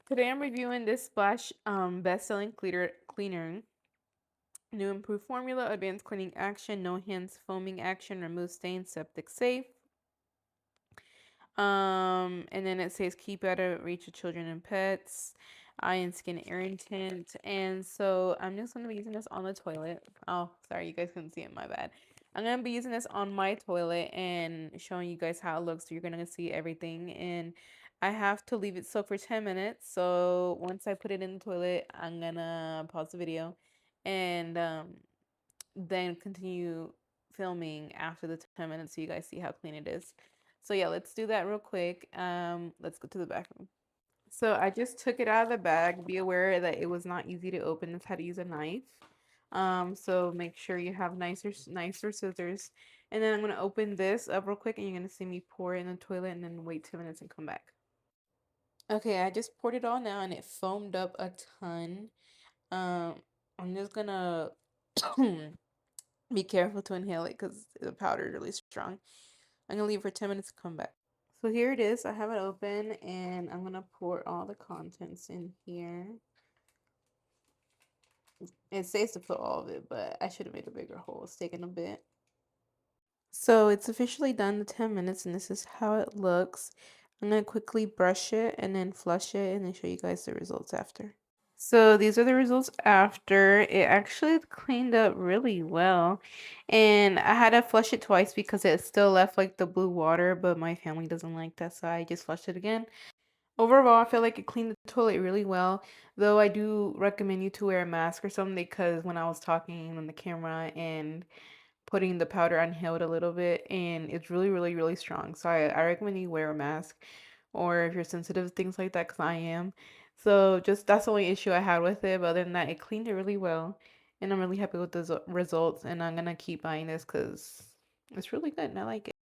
Today I'm reviewing this Splash best-selling cleaner. New improved formula, advanced cleaning action, no hands foaming action, remove stains, septic safe. And then it says keep out of reach of children and pets, eye and skin irritant. And so I'm just gonna be using this on the toilet. Oh, sorry, you guys couldn't see it, my bad. I'm gonna be using this on my toilet and showing you guys how it looks. So you're gonna see everything. And I have to leave it soak for 10 minutes. So once I put it in the toilet, I'm gonna pause the video and then continue filming after the 10 minutes so you guys see how clean it is. So yeah, let's do that real quick. Let's go to the back room. So I just took it out of the bag. Be aware that it was not easy to open. It's how to use a knife. So make sure you have nicer scissors. And then I'm gonna open this up real quick, and you're gonna see me pour it in the toilet, and then wait 2 minutes and come back. Okay, I just poured it all now, and it foamed up a ton. Um, I'm just gonna be careful to inhale it because the powder is really strong. I'm gonna leave it for 10 minutes to come back. So here it is. I have it open and I'm gonna pour all the contents in here. It says to put all of it, but I should have made a bigger hole. It's taking a bit. So it's officially done the 10 minutes and this is how it looks. I'm gonna quickly brush it and then flush it and then show you guys the results after. So these are the results after. It actually cleaned up really well. And I had to flush it twice because it still left like the blue water, but my family doesn't like that, so I just flushed it again. Overall, I feel like it cleaned the toilet really well, though I do recommend you to wear a mask or something because when I was talking on the camera and putting the powder inhaled a little bit and it's really, really, really strong. So I recommend you wear a mask or if you're sensitive to things like that because I am. So just that's the only issue I had with it. But other than that, it cleaned it really well. And I'm really happy with the results. And I'm going to keep buying this because it's really good and I like it.